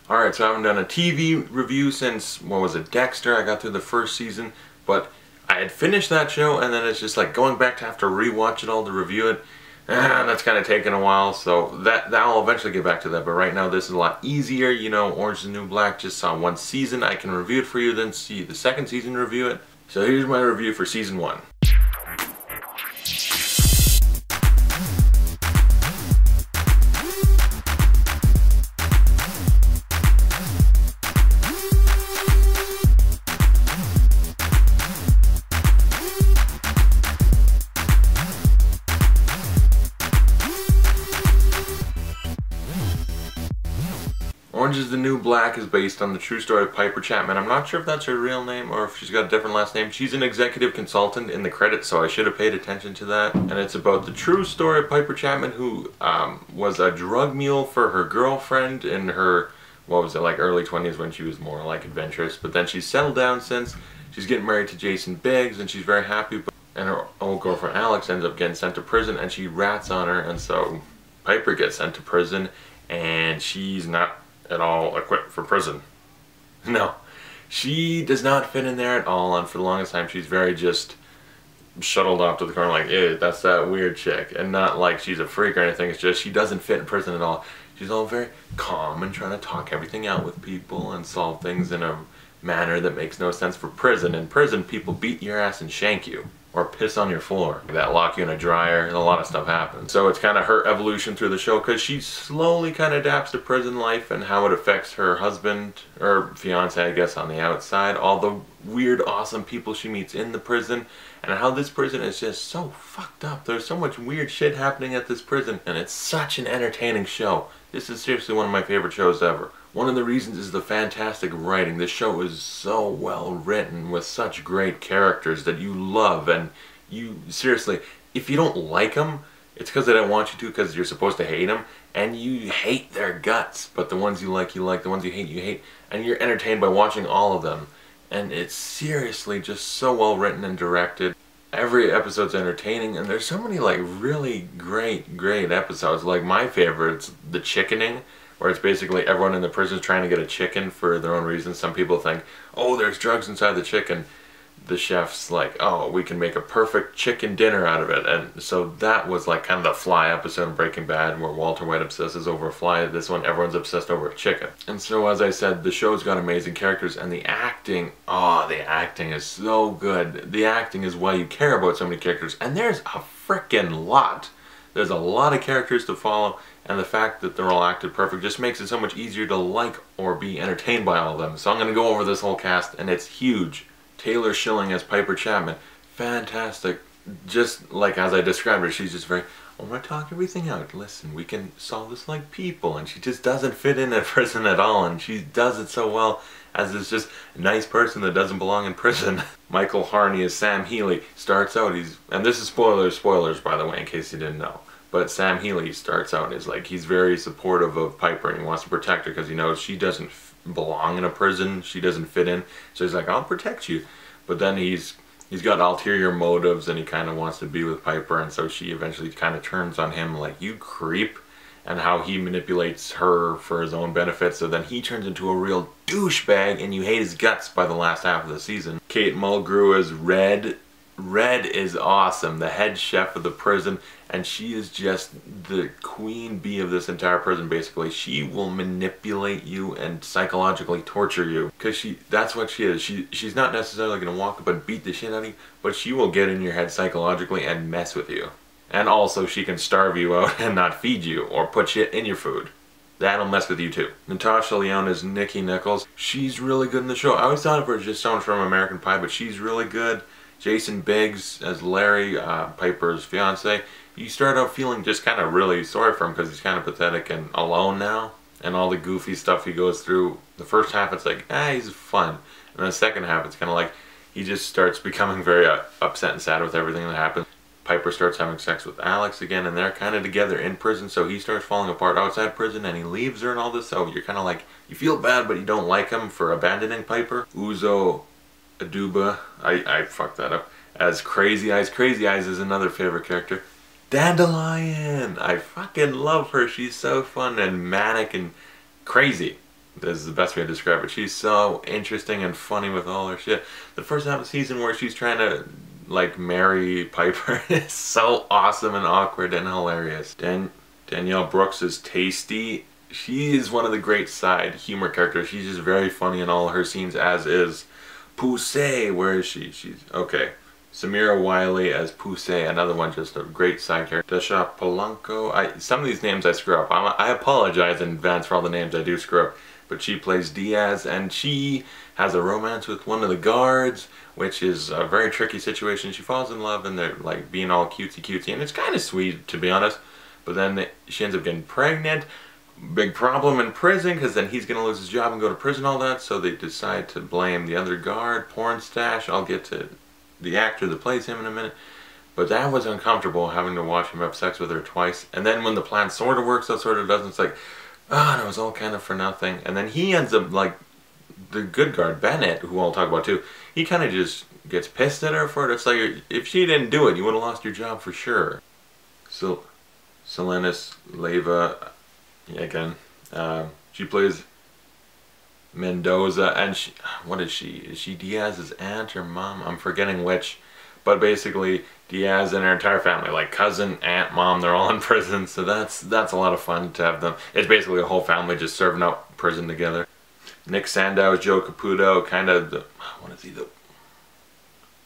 Alright, so I haven't done a TV review since, what was it, Dexter. I got through the first season, but I had finished that show, and then it's just like going back to have to rewatch it all to review it. That's kind of taken a while, so I'll eventually get back to that, but right now this is a lot easier. You know, Orange is the New Black just saw one season. I can review it for you, then see the second season, review it. So here's my review for season 1. Orange is the New Black is based on the true story of Piper Chapman. I'm not sure if that's her real name or if she's got a different last name. She's an executive consultant in the credits, so I should have paid attention to that. And it's about the true story of Piper Chapman, who was a drug mule for her girlfriend in her, what was it, like early 20s when she was more like adventurous. But then she's settled down since. She's getting married to Jason Biggs and she's very happy. And her old girlfriend Alex ends up getting sent to prison and she rats on her. And so Piper gets sent to prison and she's not at all equipped for prison. No, she does not fit in there at all, and for the longest time she's very just shuttled off to the corner like, ew, that's that weird chick, and not like she's a freak or anything. It's just she doesn't fit in prison at all. She's all very calm and trying to talk everything out with people and solve things in a manner that makes no sense for prison. In prison, people beat your ass and shank you, or piss on your floor, that lock you in a dryer, and a lot of stuff happens. So it's kind of her evolution through the show, because she slowly kind of adapts to prison life and how it affects her husband, or fiance I guess, on the outside, all the weird awesome people she meets in the prison, and how this prison is just so fucked up. There's so much weird shit happening at this prison, and it's such an entertaining show. This is seriously one of my favorite shows ever. One of the reasons is the fantastic writing. This show is so well written with such great characters that you love, and you, seriously, if you don't like them, it's because they don't want you to, because you're supposed to hate them, and you hate their guts. But the ones you like, the ones you hate, and you're entertained by watching all of them. And it's seriously just so well written and directed. Every episode's entertaining, and there's so many like really great episodes. Like my favorite's the chickening, where it's basically everyone in the prison is trying to get a chicken for their own reasons. Some people think, oh, there's drugs inside the chicken. The chef's like, oh, we can make a perfect chicken dinner out of it. And so that was like kind of the fly episode of Breaking Bad, where Walter White obsesses over a fly. This one, everyone's obsessed over a chicken. And so, as I said, the show's got amazing characters, and the acting, oh, the acting is so good. The acting is why you care about so many characters, and there's a frickin' lot. There's a lot of characters to follow, and the fact that they're all acted perfect just makes it so much easier to like or be entertained by all of them. So I'm going to go over this whole cast, and it's huge. Taylor Schilling as Piper Chapman, fantastic. Just like as I described her, she's just very, I want to talk everything out. Listen, we can solve this like people, and she just doesn't fit in a prison at all, and she does it so well as this just nice person that doesn't belong in prison. Michael Harney as Sam Healy starts out, and this is spoilers by the way, in case you didn't know. But Sam Healy starts out as like, he's very supportive of Piper and he wants to protect her because he knows she doesn't belong in a prison, she doesn't fit in. So he's like, I'll protect you. But then he's got ulterior motives and he kind of wants to be with Piper, and so she eventually kind of turns on him like, you creep, and how he manipulates her for his own benefit. So then he turns into a real douchebag and you hate his guts by the last half of the season. Kate Mulgrew is Red. Red is awesome, the head chef of the prison, and she is just the queen bee of this entire prison basically. She will manipulate you and psychologically torture you, because that's what she is. She's not necessarily going to walk up and beat the shit out of you, but she will get in your head psychologically and mess with you. And also she can starve you out and not feed you, or put shit in your food. That'll mess with you too. Natasha Lyonne is Nikki Nichols. She's really good in the show. I always thought of her as just someone from American Pie, but she's really good. Jason Biggs as Larry, Piper's fiance. You start out feeling just kind of really sorry for him because he's kind of pathetic and alone now, and all the goofy stuff he goes through. The first half it's like, he's fun, and the second half it's kind of like he just starts becoming very upset and sad with everything that happens. Piper starts having sex with Alex again, and they're kind of together in prison, so he starts falling apart outside prison and he leaves her and all this. So you're kind of like, you feel bad but you don't like him for abandoning Piper. Aduba, I fucked that up, as Crazy Eyes. Crazy Eyes is another favorite character. Dandelion! I fucking love her. She's so fun and manic and crazy. this is the best way to describe it. She's so interesting and funny with all her shit. The first half of the season where she's trying to like marry Piper is so awesome and awkward and hilarious. Danielle Brooks is tasty. She is one of the great side humor characters. She's just very funny in all her scenes, as is Poussey. Where is she? She's okay. Samira Wiley as Poussey, another one, just a great side character. Dascha Polanco. Some of these names I screw up. I apologize in advance for all the names I do screw up. But she plays Diaz, and she has a romance with one of the guards, which is a very tricky situation. She falls in love, and they're like being all cutesy, and it's kind of sweet, to be honest. But then she ends up getting pregnant. Big problem in prison, because then he's going to lose his job and go to prison, all that. So they decide to blame the other guard, porn stash. I'll get to the actor that plays him in a minute. But that was uncomfortable, having to watch him have sex with her twice. And then when the plan sort of works out, sort of doesn't, it's like, oh, and it was all kind of for nothing. And then he ends up, like, the good guard, Bennett, who I'll talk about too, he kind of just gets pissed at her for it. It's like, if she didn't do it, you would have lost your job for sure. So, Selinis, Leyva, again, she plays Mendoza, and she, what is she? Is she Diaz's aunt or mom? I'm forgetting which. But basically, Diaz and her entire family, like cousin, aunt, mom, they're all in prison. So that's a lot of fun to have them. It's basically a whole family just serving out prison together. Nick Sandow is Joe Caputo, kind of the,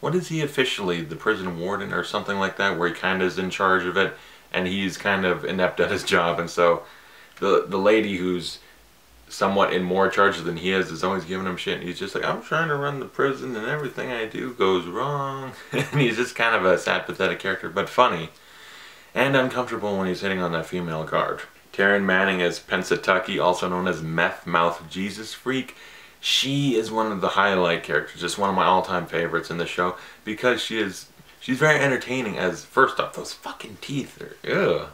what is he officially? The prison warden or something like that, where he kind of is in charge of it, and he's kind of inept at his job. And so the lady who's somewhat in more charge than he is always giving him shit, and he's just like, I'm trying to run the prison and everything I do goes wrong. And he's just kind of a sad, pathetic character, but funny and uncomfortable when he's hitting on that female guard. Taryn Manning is Pensatucky, also known as Meth Mouth Jesus Freak. She is one of the highlight characters, just one of my all-time favorites in the show, because she's very entertaining. As first off, those fucking teeth are ugh.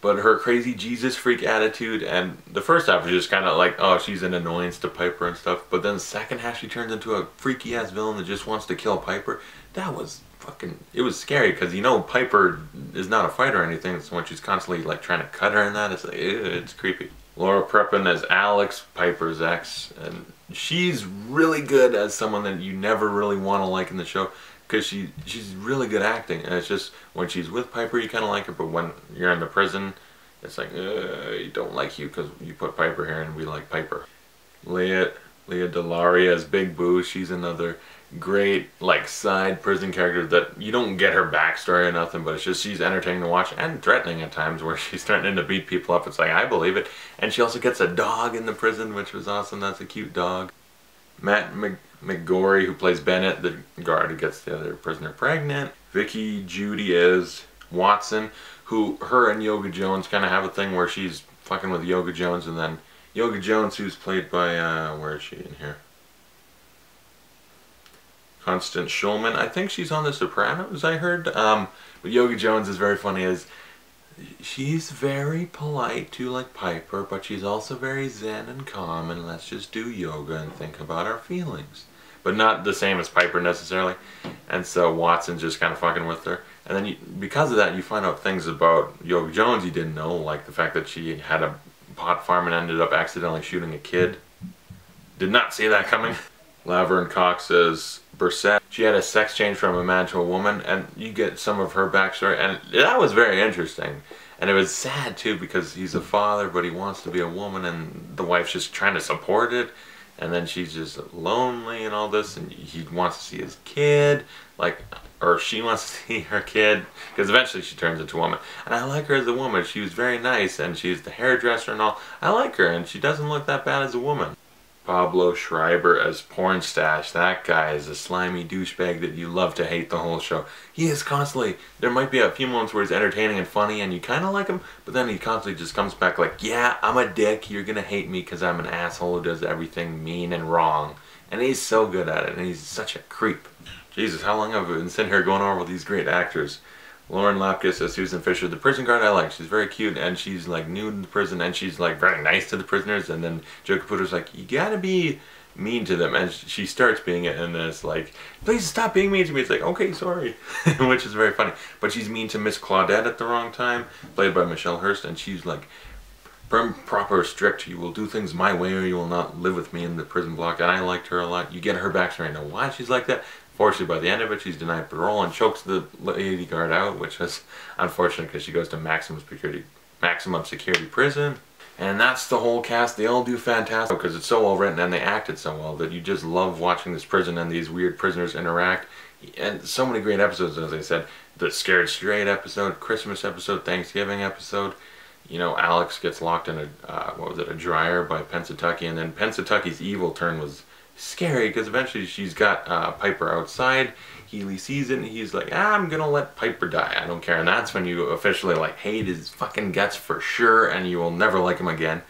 But her crazy Jesus freak attitude, and the first half is just kind of like, oh, she's an annoyance to Piper and stuff. But then the second half, she turns into a freaky ass villain that just wants to kill Piper. That was fucking, it was scary, because you know Piper is not a fighter or anything. So when she's constantly like trying to cut her in that, it's like, ew, it's creepy. Laura Prepon as Alex, Piper's ex, and she's really good as someone that you never really want to like in the show. Because she's really good acting, and it's just when she's with Piper you kind of like her, but when you're in the prison it's like, I don't like you because you put Piper here and we like Piper. Leah DeLaria as Big Boo. She's another great like side prison character that you don't get her backstory or nothing, but it's just she's entertaining to watch and threatening at times, where she's threatening to beat people up. It's like, I believe it. And she also gets a dog in the prison, which was awesome. That's a cute dog. Matt McGorry, who plays Bennett, the guard who gets the other prisoner pregnant. Vicky Jeudy is Watson, who her and Yoga Jones kind of have a thing where she's fucking with Yoga Jones, and then Yoga Jones, who's played by, where is she in here? Constance Shulman. I think she's on The Sopranos, I heard. But Yoga Jones is very funny, as she's very polite too, like Piper, but she's also very zen and calm, and let's just do yoga and think about our feelings. But not the same as Piper necessarily. And so Watson's just kind of fucking with her. And then because of that, you find out things about Yoga Jones you didn't know, like the fact that she had a pot farm and ended up accidentally shooting a kid. Did not see that coming. Laverne Cox as Brissette. She had a sex change from a man to a woman, and you get some of her backstory, and that was very interesting. And it was sad too, because he's a father, but he wants to be a woman, and the wife's just trying to support it, and then she's just lonely and all this, and he wants to see his kid, like, or she wants to see her kid, because eventually she turns into a woman. And I like her as a woman. She was very nice, and she's the hairdresser and all. I like her, and she doesn't look that bad as a woman. Pablo Schreiber as Porn Stash. That guy is a slimy douchebag that you love to hate the whole show. He is constantly, there might be a few moments where he's entertaining and funny and you kind of like him, but then he constantly just comes back like, yeah, I'm a dick, you're gonna hate me because I'm an asshole who does everything mean and wrong. And he's so good at it, and he's such a creep. Jesus, how long have I been sitting here going over with these great actors? Lauren Lapkus as Susan Fisher. The prison guard I like. She's very cute, and she's like new in the prison, and she's like very nice to the prisoners. And then Joe Caputo's like, you gotta be mean to them, and she starts being it, and then it's like, please stop being mean to me. It's like, okay, sorry. Which is very funny. But she's mean to Miss Claudette at the wrong time, played by Michelle Hurst, and she's like firm, proper, strict. You will do things my way or you will not live with me in the prison block. And I liked her a lot. You get her backstory. I know why she's like that. Fortunately, by the end of it, she's denied parole and chokes the lady guard out, which was unfortunate because she goes to maximum security prison. And that's the whole cast. They all do fantastic because it's so well written and they acted so well that you just love watching this prison and these weird prisoners interact. And so many great episodes, as I said. The Scared Straight episode, Christmas episode, Thanksgiving episode. You know, Alex gets locked in a dryer by Pennsatucky, and then Pensatucky's evil turn was scary because eventually she's got Piper outside. Healy sees it and he's like, I'm gonna let Piper die, I don't care. And that's when you officially like hate his fucking guts for sure and you will never like him again.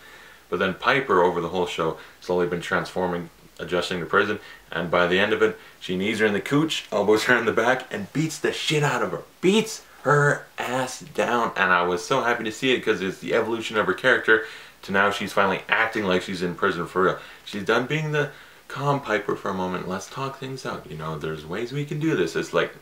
But then Piper over the whole show slowly been transforming, adjusting to prison, and by the end of it she knees her in the cooch, elbows her in the back and beats the shit out of her. Beats her ass down, and I was so happy to see it because it's the evolution of her character to now she's finally acting like she's in prison for real. She's done being the calm Piper for a moment. Let's talk things out. You know, there's ways we can do this. It's like,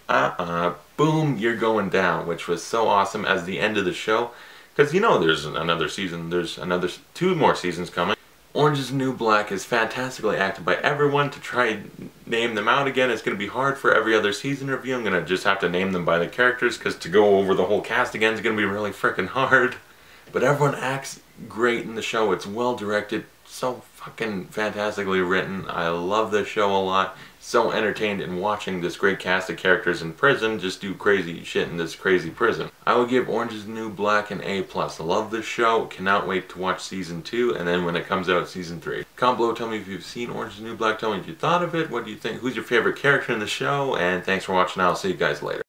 boom, you're going down, which was so awesome as the end of the show. Because, you know, there's another season. There's another 2 more seasons coming. Orange is the New Black is fantastically acted by everyone. To try and name them out again, it's going to be hard for every other season review. I'm going to just have to name them by the characters because to go over the whole cast again is going to be really freaking hard. But everyone acts great in the show. It's well directed, so fucking fantastically written. I love this show a lot. So entertained in watching this great cast of characters in prison just do crazy shit in this crazy prison. I would give Orange is the New Black an A+. I love this show. Cannot wait to watch season 2 and then when it comes out, season 3. Comment below, tell me if you've seen Orange is the New Black. Tell me if you thought of it. What do you think? Who's your favorite character in the show? And thanks for watching. I'll see you guys later.